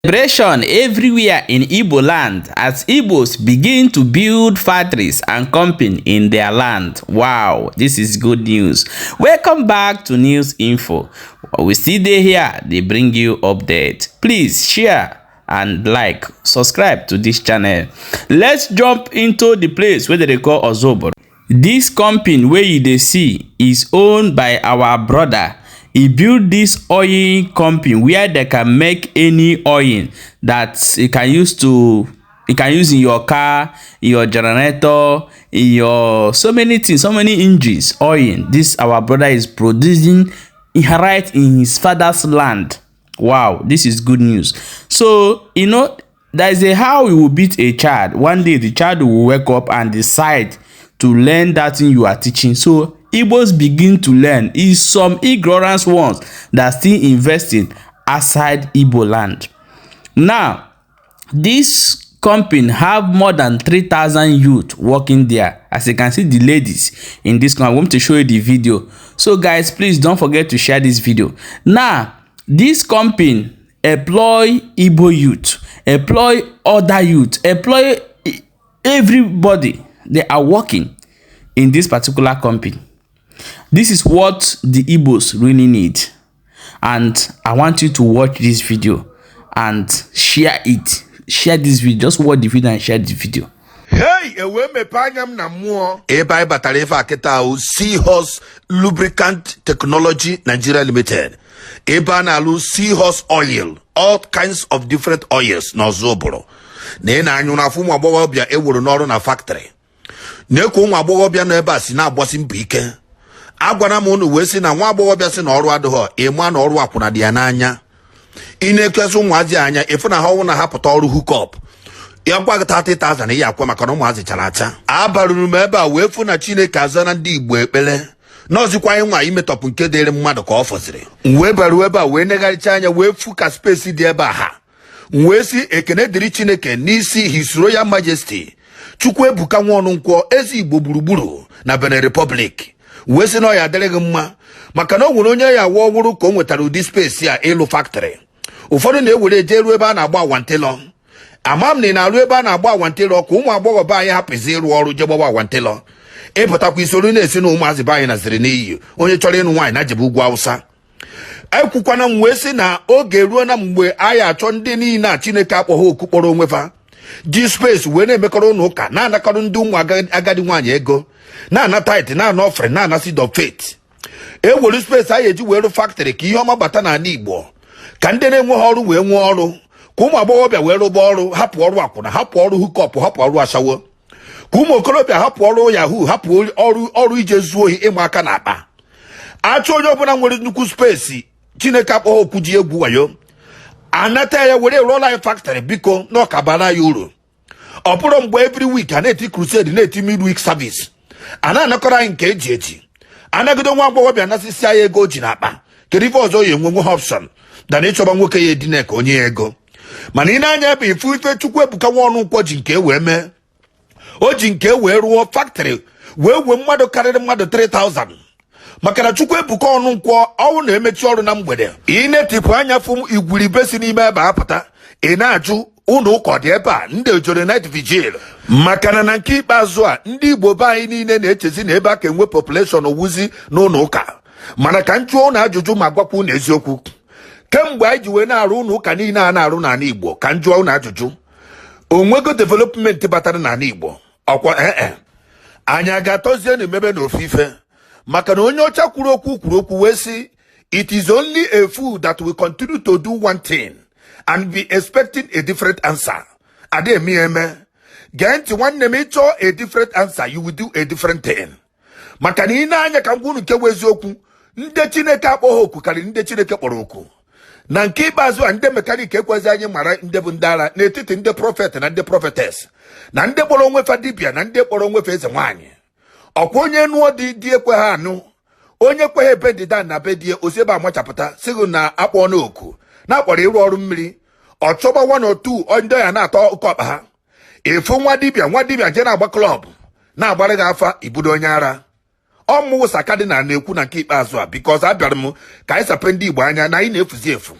Celebration everywhere in Igboland as Igbos begin to build factories and company in their land. Wow, this is good news. Welcome back to News Info. We still dey here, they bring you update. Please share and like, subscribe to this channel. Let's jump into the place where they call Ozobor. This company where you dey see is owned by our brother. He built this oil company where they can make any oil that you can use in your car, in your generator, in your so many things, so many engines. Oil. This our brother is producing right in his father's land. Wow, this is good news. So you know there is a how you will beat a child. One day the child will wake up and decide to learn that thing you are teaching. So Igbos begin to learn. Is some ignorant ones that still investing outside Igboland. Now, this company have more than 3,000 youth working there. As you can see, the ladies in this company. I want to show you the video. So guys, please don't forget to share this video. Now, this company employ Igbo youth, employ other youth, employ everybody. They are working in this particular company. This is what the Igbos really need. And I want you to watch this video and share it. Share this video. Just watch the video and share the video. Hey, ewe mepanyam na muo. Eba batalefa aketa u Seahorse Lubricant Technology Nigeria Limited. Eba na lu Seahorse Oil. All kinds of different oils na Ozoboro. Na anyuna fu mwabogo bia ewuru n'ọrụ na factory. Neko mwabogo bia no eba si na agbosi mbu ike. Agwana mo nu we si na nwa agbogho bia si na ọrụ adịghọ ịma na ọrụ akwụna dị ya n'anya. Inekesu nwazi anya efu na ha wụ na hapụta ọrụ hookup. Ya gwa 30,000 ya akwa maka na ụmụazị chara acha. Abaruru m ebe a wee fu na Chineke azana ndị Igbo ekpele. N'ozikwa nwa imetọpụ nke dịrị mmadụ ka ọ fọsịrị. Wee baru ebe a wee negaricha anya wee fu ka space dị ebe a ha. Wee si ekene dịrị Chineke n'isi His Royal Majesty Chukwuebuka Nwonunkwo eze Igbo gburugburu na Benin Republic. Wee si na ya adịrịghị mma maka na o nwere onye ya wụọ wụrụ ka o nwetara ụdị space ya ịlụ factory. Ụfọdụ na-ewere eje ruo ebe a na-agba awantịlọ. Ama m na arụ ebe a na-agba awantịlọ ka ụmụ agbọghọ be anyị hapụzi ịrụ ọrụ je gbawa awantịlọ. Ịpụtakwa isoro na-esi na ụmụazị be anyị naziri n'iyi onye chọrọ ịnụ nwaanyị na jebe ugwu Awụsa. Ekwukwana m wee sị na oge ruo na mgbe anyị achọ ndị niile a Chineke akpọghị oku kpọrọ onwefa ji space wee na-emekọrọ ụlọ ụka na-anakọrọ ndị ụmụ agadi nwaanyị ego na-ana tit na-ana offering na-ana seed of faith. Ewere space anyị eji wee rụ factory ka ihe ọma bata n'ala Igbo ka ndị na-enweghị ọrụ wee nwee ọrụ ka ụmụ agbọghọbịa wee rụba ọrụ hapụ ọrụ akwụna hapụ ọrụ hookup hapụ ọrụ ashawo ka ụmụ okorobịa hapụ ọrụ yahoo hapụ ọrụ ije zuo ohi ịma aka na akpa. Achọ onye ọbụla nwere nnukwu space Chineke akpọghị okwu ji egwu wayo anata ya were rụọla anyị factory biko na ọkabara ya uru. Ọ bụrụ mgbe every week a na-eti crusade na-eti midweek service a na-anakọrọ anyị nke eji eji anagide nwa agbọghọbịa nasisi anyị ego ji n'akpa. Kedu ife ọzọ ya enwe option na ịchọba nwoke ya edine ka onye ya ego. Mana ị na-anya ebe ifu ife Chukwuebuka Nwonunkwo ji nke wee mee. O ji nke wee rụọ factory wee mmadụ karịrị mmadụ 3,000 maka na Chukwuebuka Nwonunkwo ọwụ na-emechi ọrụ na mgbede. Ị na-etipụ anya fụ igwuribe si n'ime ebe apụta ị na-ajụ ụlọ ụka dị ebe a ndị ejore night vigil maka na nke ikpeazụ a ndị Igbo be anyị niile na-echezi na ebe a ka enwe population owuzi n'ụlọ ụka. Mana ka njụọ ụlọ ajụjụ ma gwakwu n'eziokwu kemgbe anyị ji wee na-arụ ụlọ ụka niile a na-arụ n'ala Igbo ka njụọ ụlọ ajụjụ onwego development batara n'ala Igbo ọkwa anyị ga-atọzie na emebe na ofufe maka na onye ọcha kwuru okwu wee sị it is only a fool that will continue to do one thing and be expecting a different answer. Ademi eme gee ntị nwanne m ịchọọ a different answer you will do a different thing. Maka na ị na-anya ka ngwunu nke wezi okwu ndị Chineke akpọghị oku karịrị ndị Chineke kpọrọ oku. Na nke ikpeazụ a ndị mekanik ekwezi anyị mara ndị bụ ndị ara n'etiti ndị prophet na ndị prophetess na ndị kpọrọ onwefa dibịa na ndị kpọrọ onwefa eze nwaanyị. Ọkwa onye nụọ dị ekwe ha anụ onye kweghị ebe ndịda na be die osiebe amachapụta sigụ na akpọ n'oku na-akpọrọ ịrụ ọrụ mmiri ọ chọba 1 or 2 ndị ya na-atọ ụkọ ọkpa ha efu nwa dibịa je na-agba klọb na-agbara gị afa ibudo onye ara. Ọmụ Saka dị na na-ekwu na nke ikpeazụ a because abịara m ka anyị sape ndị Igbo anya na anyị na-efuzi efu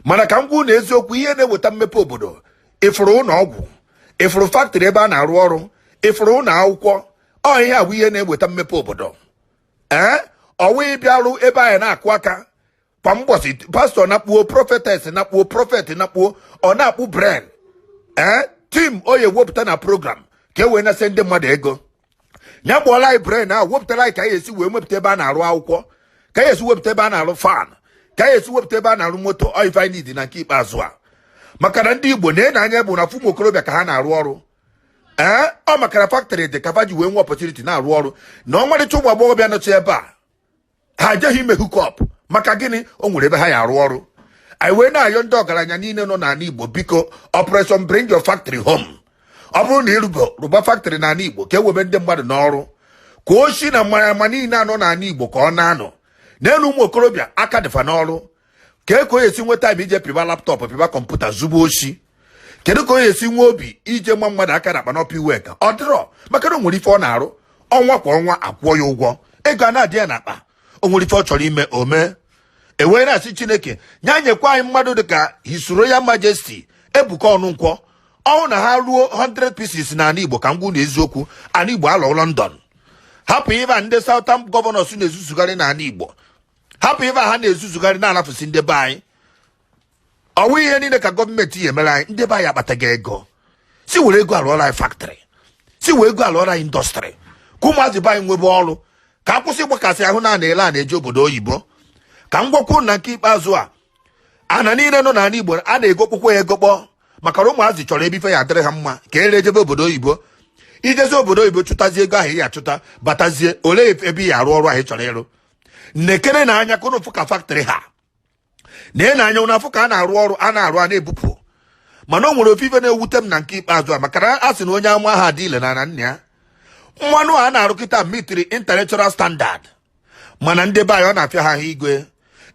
mana ka m gwu na eziokwu ihe na-eweta mmepe obodo ifuru ụlọ ọgwụ ifuru factory ebe a na-arụ ọrụ ifuru ụlọ akwụkwọ ihe a bụ ihe na-eweta mmepe obodo ọwụ ịbịarụ ebe anyị na-akụ aka kwa mgbọsị pastọ na-akpuo prophetess na-akpuo prophet na-akpuo ọ na-akpụ brain tim oye wepụta na program ka e wee na-ese ndị mmadụ ego ya kpọọla anyị brain ahụ wepụtara anyị ka anyị esi wee wepụta ebe a na-arụ akwụkwọ ka anyị esi wepụta ebe a na-arụ fan ka anyị esi wepụta ebe a na-arụ moto oivinid na nke ikpeazụ a maka na ndị Igbo na-anya bụ na ụmụ okorobịa ka ha na-arụ ọrụ ọ makara factory dị ka ji wee nwe opportunity na-arụ ọrụ na ọmarịcha ụmụ agbọghọbịa nọcha ebe a ha ejeghị ime hook-up maka gịnị o nwere ebe ha ya arụ ọrụ anyị wee na-ayọ ndị ọgaranya niile nọ n'ala Igbo biko operation bring your factory home ọ bụrụ na rụba factory n'ala Igbo ka ewebe ndị mmadụ n'ọrụ ka oshi na mmarama niile anọ n'ala Igbo ka ọ na-anọ n'elu ụmụ okorobịa aka dịfa n'ọrụ ka onye esi nweta ebe ije pịba laptọpụ pịba kọmputa zugbo oshi kedu ka onye esi nwe obi ije nwa mmadụ aka na akpa n'ọpụ iwe ka ọ dịrọ maka na o nwere ife ọ na-arụ ọnwa kwa ọnwa akwụọ ya ụgwọ ego a na-adị ya n'akpa o nwere ife ọ chọrọ ime omee ewee na-asị Chineke nya nyekwa anyị mmadụ dịka His Royal Majesty Ebuka Ọnụnkwọ ọnwụ na ha ruo 100 pieces n'ala Igbo ka m gwu na eziokwu ala Igbo alọ London hapụ ife ndị Southern Governors na-ezuzugharị n'ala Igbo hapụ ife ha na-ezuzugharị na-alafụsi ndị be anyị ọwụ ihe niile ka gọọmenti ya emere anyị ndị be anyị akpataghị ego si were ego alụọla anyị factory si were ego alụọla anyị indọstrị ka ụmụazị be anyị nwebe ọrụ ka akwụsị ịgbakasị ahụ na-ele a na-eje obodo oyibo ka m gwakwu na nke ikpeazụ a ana niile nọ n'ala Igbo a na-egokpokwo ya egokpọ maka na ụmụazị chọrọ ebe ife ya adịrị ha mma ka ere ejebe obodo oyibo ijezi obodo oyibo chụtazie ego ahụ ị ya achụta batazie olee ebe ya arụ ọrụ ahụ ị chọrọ ịrụ nnekere na anya ka ụnụ fụ ka factory ha na-anya ụnụ afụ ka a na-arụ ọrụ a na-arụ a na-ebupụ mana o nwere ofufe na-ewute m na nke ikpeazụ a maka na a sị na onye ama aha dị ile na nna ya mmanụ a na-arụ kịta mitri international standard mana ndị be anyị ọ na-afịa ha igwe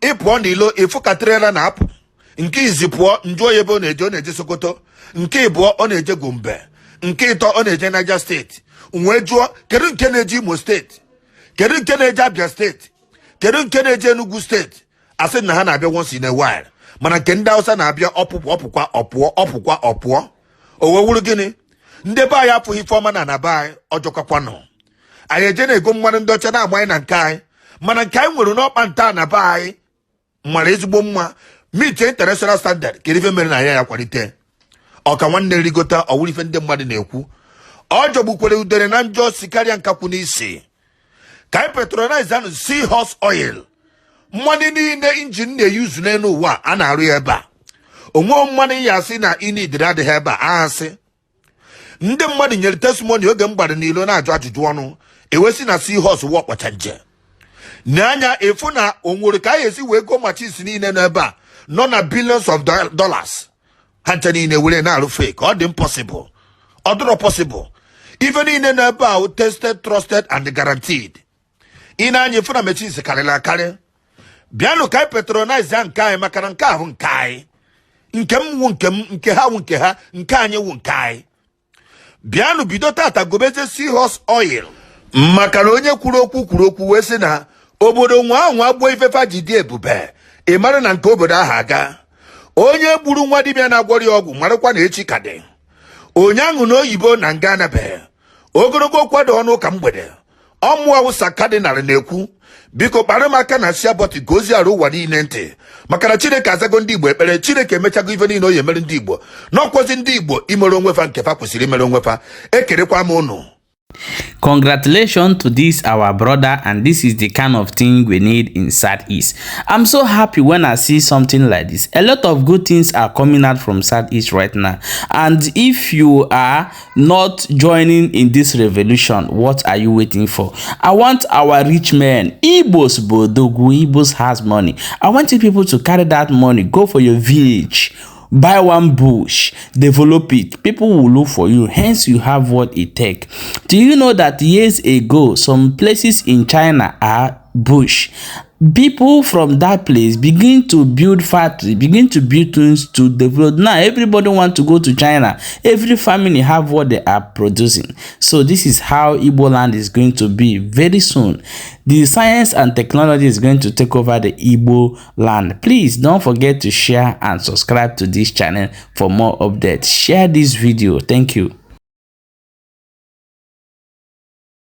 ịpụọ n'ilo ịfụ ka trela na-apụ nke izi pụọ njụ oyi ebe ọ na-eje Sokoto nke ịbụọ ọ na-eje Gombe nke ịtọ ọ na-eje Niger steeti wee jụọ kedu nke na-eje Imo steeti kedu nke na-eje Abia steeti kedu nke na-eje Enugu steeti asị na ha na-abịa once in a while mana nke ndị Hausa na-abịa ọpụkwa o wee wuru gịnị ndị be anyị apụghị ife ọma na be anyị ọjọkakwanụ anyị eje na-ego mmanụ ndị ọcha na-agba anyị na nke anyị mana nke anyị nwere n'ọkpa nta na be anyị mara ezigbo mma meet international standard kedu ife mere na ya kwalite ọka nwanne rigota ọwụrụ ife ndị mmadụ na-ekwu ọ jọgbukwere udere na njọ si karịa nkakwu n'isi ka anyị patronize anụ seahorse oil mmanụ niile injin na-eyuzu n'elu ụwa a na-arụ ya ebe a onwe mmanụ ya asị na inidiri adịghị ebe a asị ndị mmadụ nyere testimony oge m gbara n'ilo na-ajụ ajụjụ ọnụ ewesi na seahorse wụ ọkpacha nje n'anya efu na onwere ka anyị esi wee go machines niile n'ebe a nọ na billions of dollars ha nche niile were na-arụ fake ọ dị impossible ọ dịrọ possible ife niile n'ebe a tested trusted and guaranteed ị na-anya efu na machines karịrị akarị bịanụ ka anyị patronize nke anyị maka na nke ahụ nke anyị nke m wụ nke m nke ha wụ nke ha nke anyị wụ nke anyị bịanụ bido tata gobeze seahorse oil maka na onye kwuru okwu wee sị na obodo nwa ahụ agbụọ ifefa ji dị ebube ị mara na nke obodo ahụ aga onye gburu nwa dibịa na-agwọrọ ya ọgwụ marakwa na echi ka dị onye ahụ n'oyibo na nga anabeghị ogologo kwado ọnụ ka mgbede ọmụọ wụsa kadinal na-ekwu biko kpara m aka na siabọtị ka ozi arụ ụwa niile ntị maka na Chineke azago ndị Igbo ekpere Chineke emechago ife niile o yi emere ndị Igbo n'ọkwozi ndị Igbo imere onwefa nke fa kwesịrị imere onwefa ekerekwa m ụnụ. Congratulations to this our brother, and this is the kind of thing we need in Southeast. I'm so happy when I see something like this. A lot of good things are coming out from Southeast right now, and if you are not joining in this revolution, what are you waiting for? I want our rich men, Igbos bodogu, Igbos has money. I want you people to carry that money, go for your village, buy one bush, develop it. People will look for you, hence you have what it takes. Do you know that years ago some places in China are bush. People from that place begin to build factory, begin to build things to develop. Now everybody want to go to China. Every family have what they are producing. So this is how Igboland is going to be very soon. The science and technology is going to take over the Igbo land. Please don't forget to share and subscribe to this channel for more updates. Share this video. Thank you.